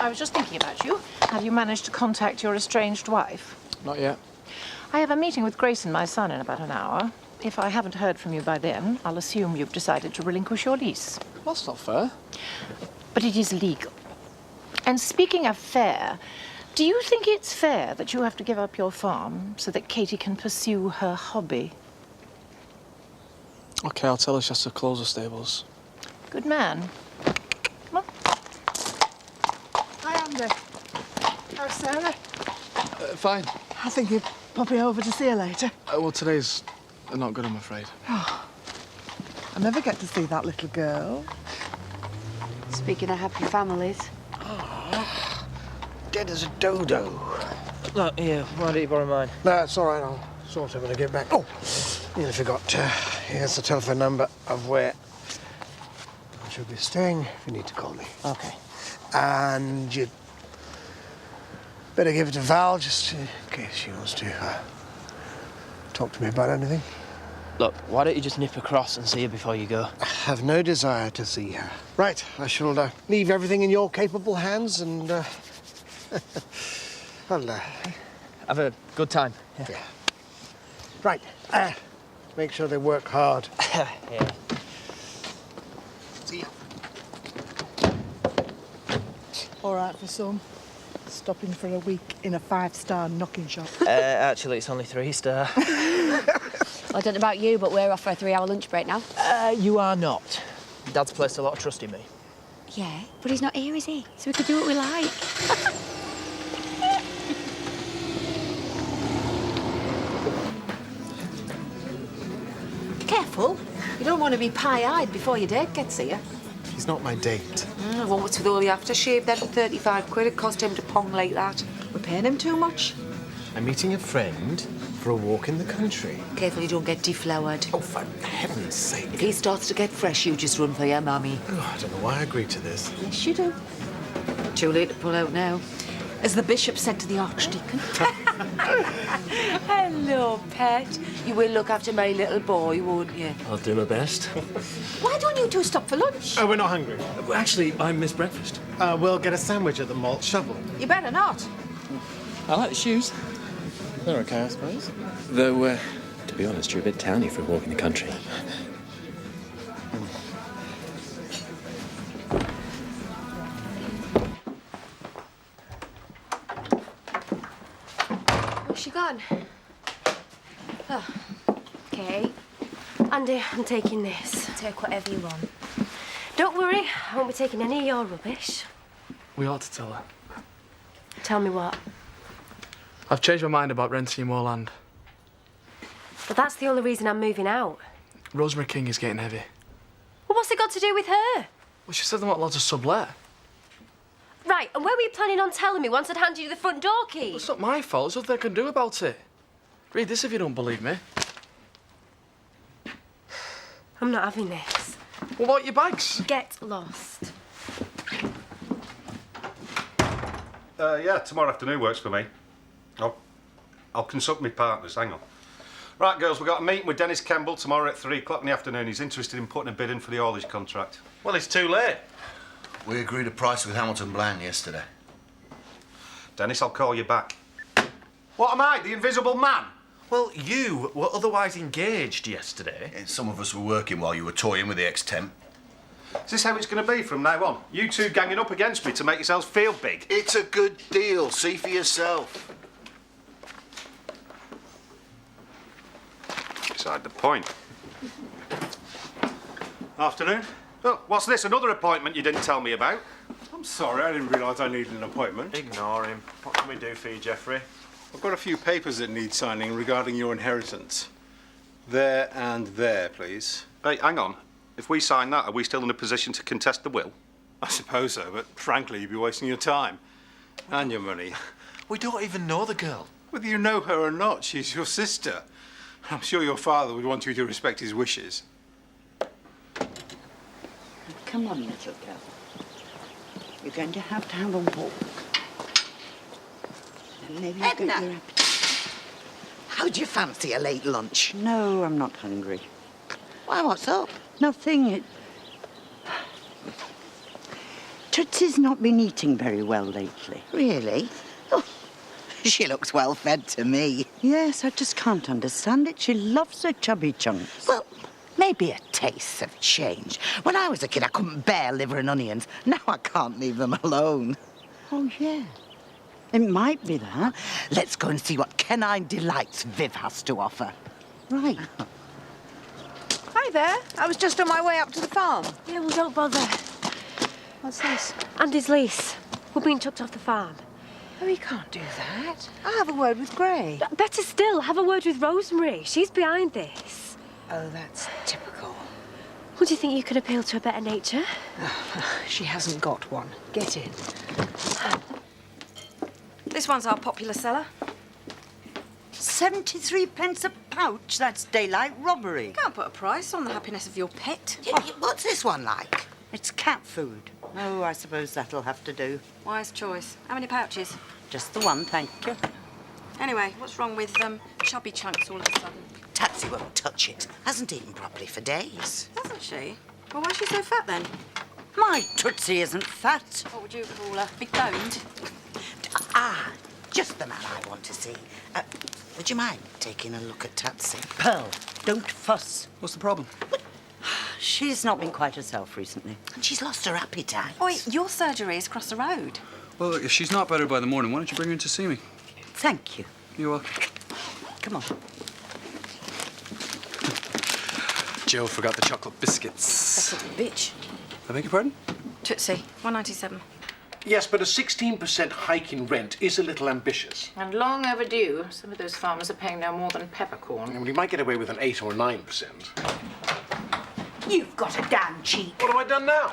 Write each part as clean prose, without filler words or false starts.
I was just thinking about you. Have you managed to contact your estranged wife? Not yet. I have a meeting with Grace and my son in about an hour. If I haven't heard from you by then, I'll assume you've decided to relinquish your lease. Well, that's not fair. But it is legal. And speaking of fair, do you think it's fair that you have to give up your farm so that Katie can pursue her hobby? OK, I'll tell her she has to close the stables. Good man. Come on. Hi, Andy. How's Sarah? Fine. I think you're popping over to see her later. Well, today's not good, I'm afraid. I never get to see that little girl. Speaking of happy families. Dead as a dodo. Look, here, why don't you borrow mine? No, it's all right. I'll sort it when I get back. Oh, nearly forgot. Here's the telephone number of where I should be staying if you need to call me. OK. And you'd better give it to Val just in case she wants to talk to me about anything. Look, why don't you just nip across and see her before you go? I have no desire to see her. Right, I shall leave everything in your capable hands and well, Have a good time. yeah. Right, make sure they work hard. Yeah. See ya. All right for some. Stopping for a week in a 5-star knocking shop. Actually, it's only 3-star. I don't know about you, but we're off for a 3-hour lunch break now. You are not. Dad's placed a lot of trust in me. Yeah, but he's not here, is he? So we could do what we like. Careful. You don't want to be pie-eyed before your date gets here. He's not my date. What's with all the aftershave then? 35 quid it cost him to pong like that. We're paying him too much. I'm meeting a friend for a walk in the country. Careful you don't get deflowered. Oh, for heaven's sake. If he starts to get fresh, you just run for your mummy. Oh, I don't know why I agreed to this. Yes, you do. Too late to pull out now. As the bishop said to the archdeacon. Hello, pet. You will look after my little boy, won't you? I'll do my best. Why don't you two stop for lunch? Oh, we're not hungry. Actually, I missed breakfast. We'll get a sandwich at the malt shovel. You better not. I like the shoes. They're okay, I suppose. Though, to be honest, you're a bit towny for a walk in the country. Where's she gone? Oh, okay. Andy, I'm taking this. Take whatever you want. Don't worry, I won't be taking any of your rubbish. We ought to tell her. Tell me what. I've changed my mind about renting you more land. But that's the only reason I'm moving out. Rosemary King is getting heavy. Well, what's it got to do with her? Well, she said they want lots of sublet. Right, and where were you planning on telling me once I'd handed you the front door key? Well, it's not my fault. There's nothing I can do about it. Read this if you don't believe me. I'm not having this. What about your bags? Get lost. Yeah, tomorrow afternoon works for me. I'll consult my partners, hang on. Right, girls, we've got a meeting with Dennis Campbell tomorrow at 3 o'clock in the afternoon. He's interested in putting a bid in for the haulage contract. Well, it's too late. We agreed a price with Hamilton Bland yesterday. Dennis, I'll call you back. What am I, the invisible man? Well, you were otherwise engaged yesterday. Yeah, some of us were working while you were toying with the ex-temp. Is this how it's going to be from now on? You two ganging up against me to make yourselves feel big? It's a good deal. See for yourself. Beside the point. Afternoon. Oh, what's this? Another appointment you didn't tell me about? I'm sorry, I didn't realise I needed an appointment. Ignore him. What can we do for you, Geoffrey? I've got a few papers that need signing regarding your inheritance. There and there, please. Hey, hang on. If we sign that, are we still in a position to contest the will? I suppose so, but frankly, you'd be wasting your time. And your money. We don't even know the girl. Whether you know her or not, she's your sister. I'm sure your father would want you to respect his wishes. Come on, little girl. You're going to have a walk. And maybe you'll get your appetite. How do you fancy a late lunch? No, I'm not hungry. Why, what's up? Nothing. Tootsie's not been eating very well lately. Really? Oh, she looks well fed to me. Yes, I just can't understand it. She loves her chubby chunks. Well, maybe a taste of change. When I was a kid, I couldn't bear liver and onions. Now I can't leave them alone. Oh, yeah. It might be that. Let's go and see what canine delights Viv has to offer. Right. Hi there. I was just on my way up to the farm. Yeah, well, don't bother. What's this? Andy's lease. We're being chucked off the farm. Oh, he can't do that. I'll have a word with Gray. Better still, have a word with Rosemary. She's behind this. Oh, that's typical. Would you think you could appeal to a better nature? She hasn't got one. Get in. This one's our popular seller. 73 pence a pouch? That's daylight robbery. Can't put a price on the happiness of your pet. What's this one like? It's cat food. Oh, I suppose that'll have to do. Wise choice. How many pouches? Just the one, thank you. Anyway, what's wrong with chubby chunks all of a sudden? Tatsy won't touch it. Hasn't eaten properly for days. Hasn't she? Well, why's she so fat then? My Tootsie isn't fat. What would you call her? Big boned? Ah, just the man I want to see. Would you mind taking a look at Tatsy? Pearl, don't fuss. What's the problem? She's not been quite herself recently. And she's lost her appetite. Oi, your surgery is across the road. Well, look, if she's not better by the morning, why don't you bring her in to see me? Thank you. You're welcome. Come on. Jill forgot the chocolate biscuits. That's a bitch. I beg your pardon? Tootsie, 197. Yes, but a 16% hike in rent is a little ambitious. And long overdue. Some of those farmers are paying no more than peppercorn. And we might get away with an 8 or 9%. You've got a damn cheek. What have I done now?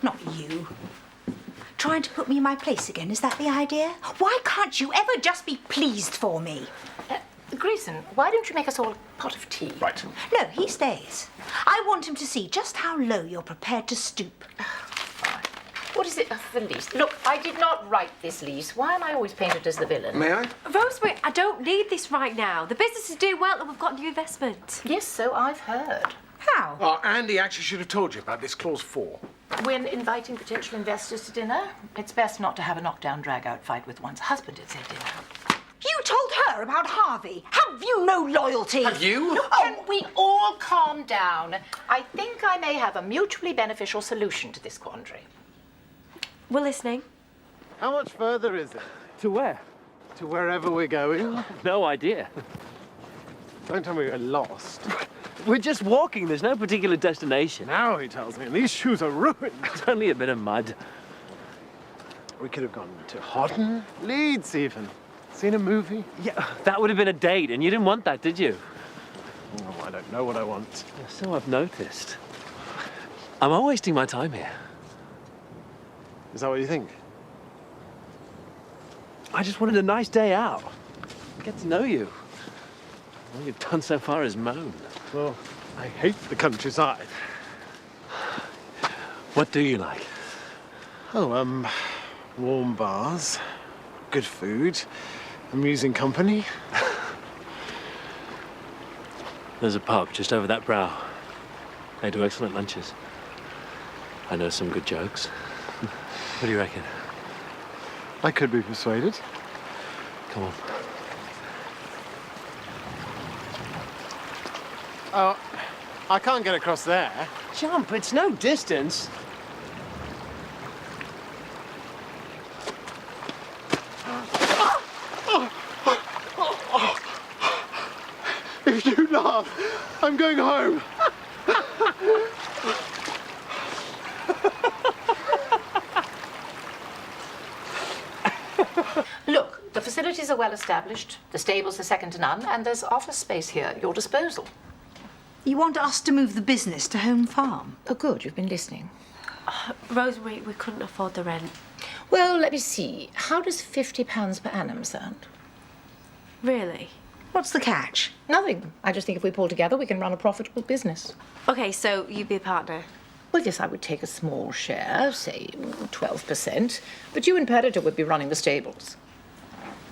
Not you. Trying to put me in my place again, is that the idea? Why can't you ever just be pleased for me? Grayson, why don't you make us all a pot of tea? Right. No, he stays. I want him to see just how low you're prepared to stoop. What is it of the lease? Look, I did not write this lease. Why am I always painted as the villain? May I? Rosemary, I don't need this right now. The business is doing well and we've got new investment. Yes, so I've heard. How? Oh, Andy actually should have told you about this clause 4. When inviting potential investors to dinner, it's best not to have a knockdown, drag-out fight with one's husband at said dinner. You told her about Harvey. Have you no loyalty? Have you? Look, can we all calm down? I think I may have a mutually beneficial solution to this quandary. We're listening. How much further is it? To where? To wherever we're going? No idea. Don't tell me we're lost. We're just walking. There's no particular destination. Now he tells me, and these shoes are ruined. It's only a bit of mud. We could have gone to Houghton, Leeds even. Seen a movie? Yeah, that would have been a date, and you didn't want that, did you? Oh, I don't know what I want. So I've noticed. Am I wasting my time here? Is that what you think? I just wanted a nice day out. Get to know you. All you've done so far is moan. Well, I hate the countryside. What do you like? Oh, warm bars, good food, amusing company. There's a pub just over that brow. They do excellent lunches. I know some good jokes. What do you reckon? I could be persuaded. Come on. Oh, I can't get across there. Jump, it's no distance. If you laugh, I'm going home. Look, the facilities are well established, the stables are second to none, and there's office space here at your disposal. You want us to move the business to Home Farm? Oh, good, you've been listening. Rosemary, we couldn't afford the rent. Well, let me see. How does £50 per annum sound? Really? What's the catch? Nothing. I just think if we pull together, we can run a profitable business. Okay, so you'd be a partner. Well, yes, I would take a small share, say 12%, but you and Predator would be running the stables.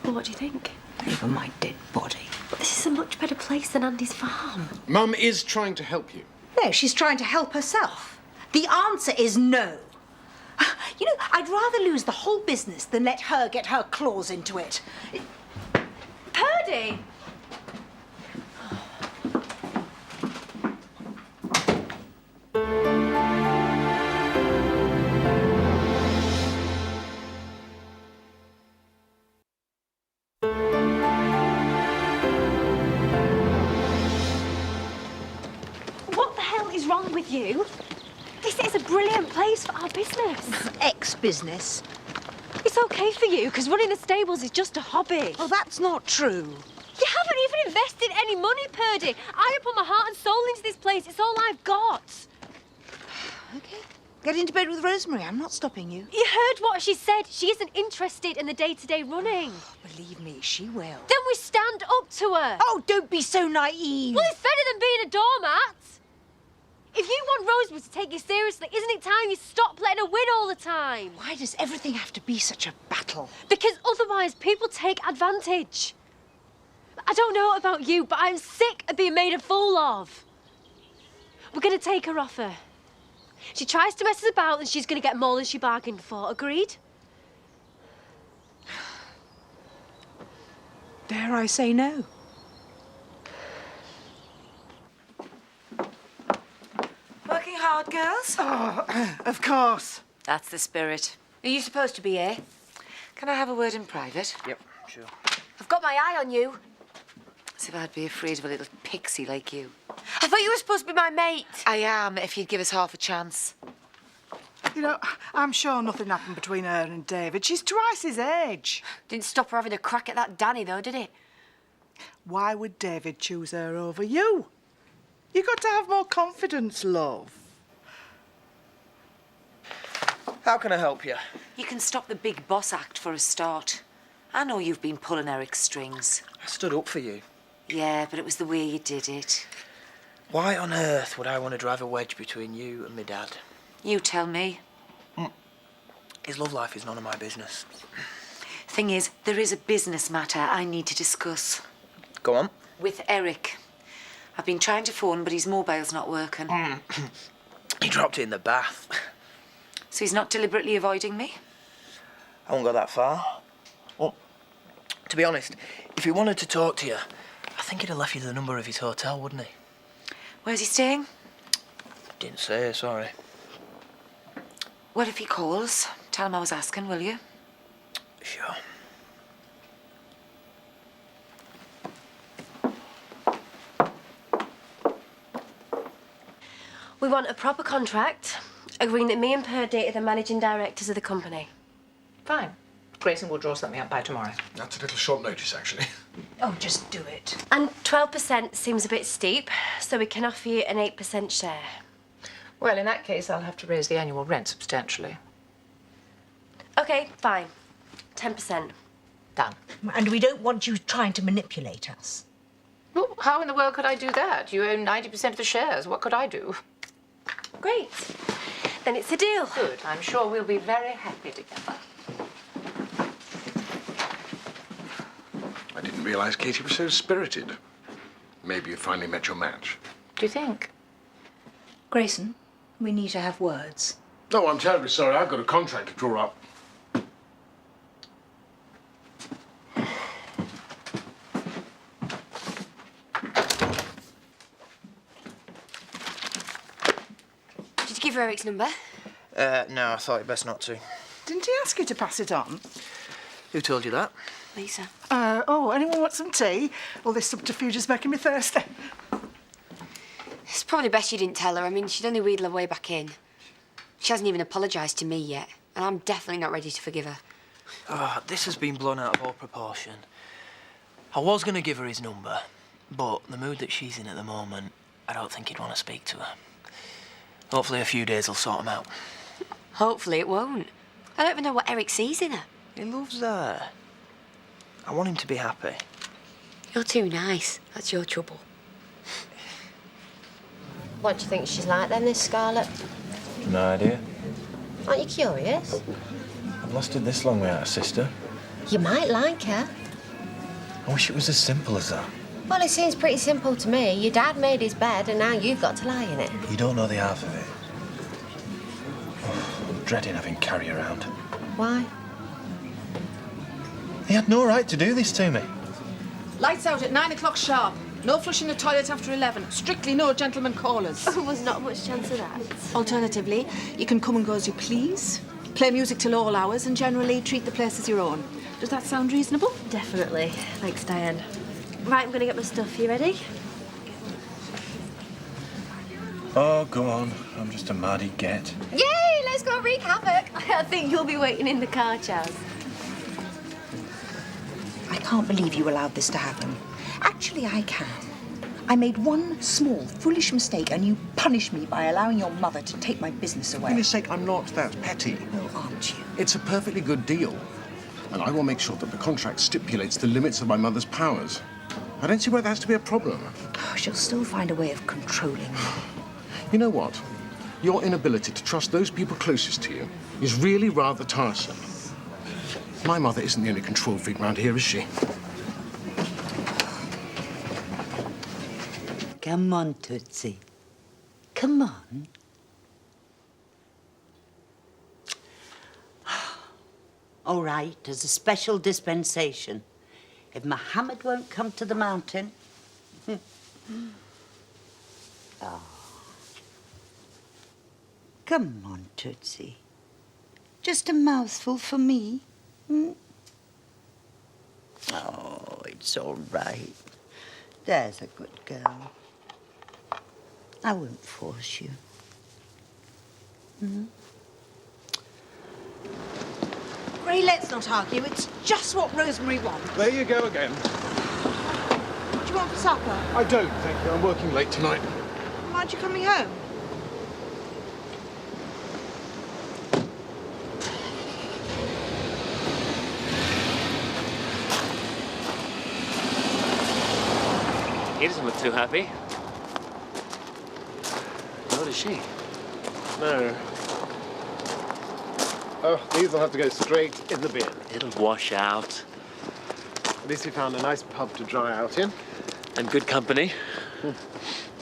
Well, what do you think? Over my dead body. But this is a much better place than Andy's farm. Mum is trying to help you. No, she's trying to help herself. The answer is no. You know, I'd rather lose the whole business than let her get her claws into it. Purdy! What the hell is wrong with you? This is a brilliant place for our business. Ex-business. It's okay for you, because running the stables is just a hobby. Oh, that's not true. You haven't even invested any money, Purdy. I have put my heart and soul into this place. It's all I've got. OK. Get into bed with Rosemary. I'm not stopping you. You heard what she said. She isn't interested in the day-to-day running. Believe me, she will. Then we stand up to her. Oh, don't be so naive. Well, it's better than being a doormat. If you want Rosemary to take you seriously, isn't it time you stop letting her win all the time? Why does everything have to be such a battle? Because otherwise people take advantage. I don't know about you, but I'm sick of being made a fool of. We're going to take her off her. She tries to mess us about and she's going to get more than she bargained for. Agreed? Dare I say no? Working hard, girls? Oh, of course. That's the spirit. Are you supposed to be here? Can I have a word in private? Yep, sure. I've got my eye on you. As if I'd be afraid of a little pixie like you. I thought you were supposed to be my mate. I am, if you'd give us half a chance. You know, I'm sure nothing happened between her and David. She's twice his age. Didn't stop her having a crack at that Danny, though, did it? Why would David choose her over you? You got to have more confidence, love. How can I help you? You can stop the big boss act for a start. I know you've been pulling Eric's strings. I stood up for you. Yeah, but it was the way you did it. Why on earth would I want to drive a wedge between you and my dad? You tell me. His love life is none of my business. Thing is, there is a business matter I need to discuss. Go on. With Eric. I've been trying to phone, but his mobile's not working. He dropped it in the bath. So he's not deliberately avoiding me? I won't go that far. Well, to be honest, if he wanted to talk to you, I think he'd have left you the number of his hotel, wouldn't he? Where's he staying? Didn't say, sorry. Well, if he calls, tell him I was asking, will you? Sure. We want a proper contract, agreeing that me and Purdy are the managing directors of the company. Fine. Grayson will draw something up by tomorrow. That's a little short notice, actually. Oh, just do it. And 12% seems a bit steep, so we can offer you an 8% share. Well, in that case, I'll have to raise the annual rent substantially. OK, fine. 10%. Done. And we don't want you trying to manipulate us. Well, how in the world could I do that? You own 90% of the shares. What could I do? Great. Then it's a deal. Good. I'm sure we'll be very happy together. I didn't realise Katie was so spirited. Maybe you finally met your match. Do you think? Grayson, we need to have words. Oh, I'm terribly sorry. I've got a contract to draw up. Did you give her Eric's number? No, I thought it best not to. Didn't he ask you to pass it on? Who told you that? Lisa. Oh, anyone want some tea? Well, this subterfuge is making me thirsty. It's probably best you didn't tell her. I mean, she'd only wheedle her way back in. She hasn't even apologised to me yet, and I'm definitely not ready to forgive her. Oh, this has been blown out of all proportion. I was going to give her his number, but the mood that she's in at the moment, I don't think he'd want to speak to her. Hopefully a few days will sort him out. Hopefully it won't. I don't even know what Eric sees in her. He loves her. I want him to be happy. You're too nice. That's your trouble. What do you think she's like then, this Scarlett? No idea. Aren't you curious? I've lasted this long without a sister. You might like her. I wish it was as simple as that. Well, it seems pretty simple to me. Your dad made his bed and now you've got to lie in it. You don't know the half of it. dreading having Carrie around. Why? He had no right to do this to me. Lights out at 9 o'clock sharp. No flushing the toilet after 11. Strictly no gentlemen callers. There's not much chance of that. Alternatively, you can come and go as you please, play music till all hours, and generally treat the place as your own. Does that sound reasonable? Definitely. Thanks, Diane. Right, I'm going to get my stuff. You ready? Oh, go on. I'm just a maddy get. Yay! Let's go wreak havoc. I think you'll be waiting in the car, Chaz. I can't believe you allowed this to happen. Actually, I can. I made one small, foolish mistake, and you punished me by allowing your mother to take my business away. For goodness sake, I'm not that petty. No, aren't you? It's a perfectly good deal. And I will make sure that the contract stipulates the limits of my mother's powers. I don't see why that has to be a problem. Oh, she'll still find a way of controlling me. You know what? Your inability to trust those people closest to you is really rather tiresome. My mother isn't the only control freak round here, is she? Come on, Tootsie. Come on. All right, as a special dispensation. If Mohammed won't come to the mountain... Oh. Come on, Tootsie. Just a mouthful for me. Hmm? Oh, it's all right. There's a good girl. I won't force you. Hmm? Ray, let's not argue. It's just what Rosemary wants. There you go again. What do you want for supper? I don't, thank you. I'm working late tonight. Aren't you coming home? He doesn't look too happy. Nor does she. No. Oh, these will have to go straight in the bin. It'll wash out. At least we found a nice pub to dry out in. And good company.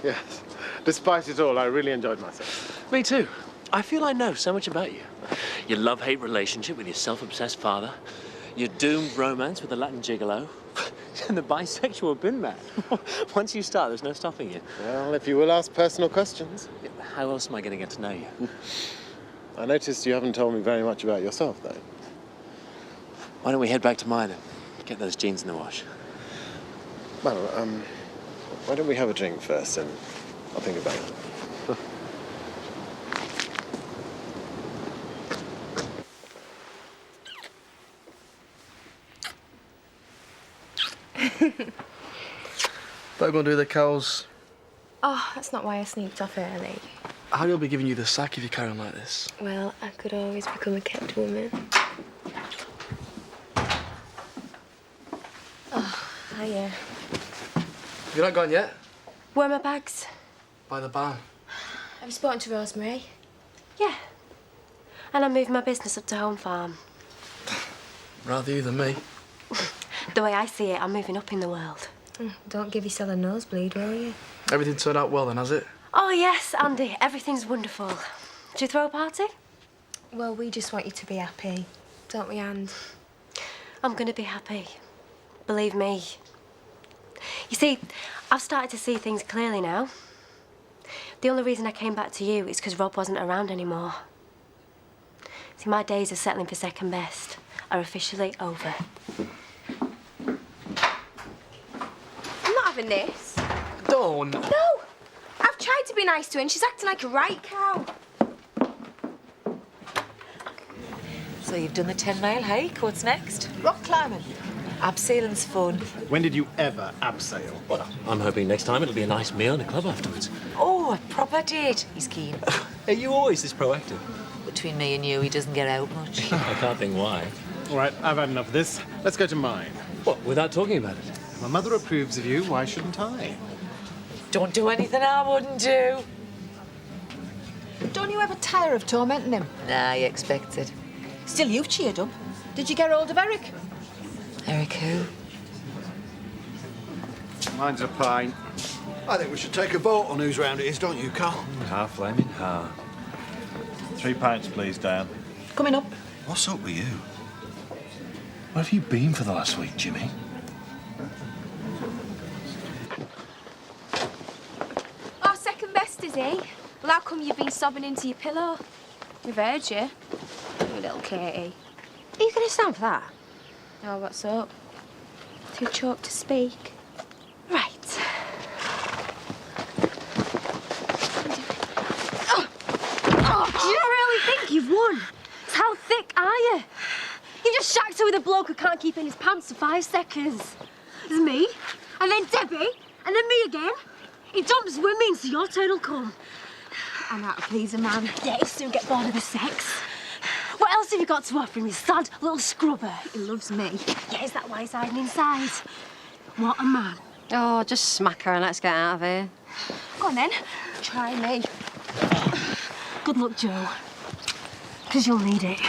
Yes. Despite it all, I really enjoyed myself. Me too. I feel I know so much about you. Your love-hate relationship with your self-obsessed father, your doomed romance with a Latin gigolo, and the bisexual bin man. Once you start, there's no stopping you. Well, if you will ask personal questions. Yeah, how else am I going to get to know you? I noticed you haven't told me very much about yourself, though. Why don't we head back to mine and get those jeans in the wash? Well, why don't we have a drink first, and I'll think about it. Better go and do the cows. Oh, that's not why I sneaked off early. Harry will be giving you the sack if you carry on like this. Well, I could always become a kept woman. Oh, hiya. You're not gone yet? Where are my bags? By the barn. Have you spoken to Rosemary? Yeah. And I'm moving my business up to Home Farm. Rather you than me. The way I see it, I'm moving up in the world. Don't give yourself a nosebleed, will you? Everything turned out well then, has it? Oh, yes, Andy. Everything's wonderful. Should we throw a party? Well, we just want you to be happy, don't we, Anne? I'm going to be happy. Believe me. You see, I've started to see things clearly now. The only reason I came back to you is because Rob wasn't around anymore. See, my days of settling for second best are officially over. I'm not having this. Don't. No! I've tried to be nice to her and she's acting like a right cow. So you've done the 10-mile hike. What's next? Rock climbing. Abseiling's fun. When did you ever abseil? Well, I'm hoping next time it'll be a nice meal in a club afterwards. Oh, a proper date. He's keen. Are you always this proactive? Between me and you, he doesn't get out much. I can't think why. All right, I've had enough of this. Let's go to mine. What, without talking about it? My mother approves of you, why shouldn't I? Don't do anything I wouldn't do. Don't you ever tire of tormenting him? Nah, he expects it. Still, you've cheered up. Did you get hold of Eric? Eric who? Mine's a pint. I think we should take a vote on whose round it is, don't you, Carl? Half flaming half. £3, please, Dan. Coming up. What's up with you? Where have you been for the last week, Jimmy? Oh, second best, is he? Well, how come you've been sobbing into your pillow? We've heard you. You little Katie. Are you going to stand for that? Oh, what's up? Too choked to speak. Right. Do you really think you've won? How thick are you? You just shacked her with a bloke who can't keep in his pants for 5 seconds. There's me, and then Debbie, and then me again. He jumps with me, so your turn will come. I'm out to please a man. Yeah, he'll soon get bored of the sex. What else have you got to offer him, you sad little scrubber? He loves me. Yeah, is that why he's hiding inside? What a man. Oh, just smack her and let's get out of here. Go on then. Try me. Good luck, Joe. Because you'll need it.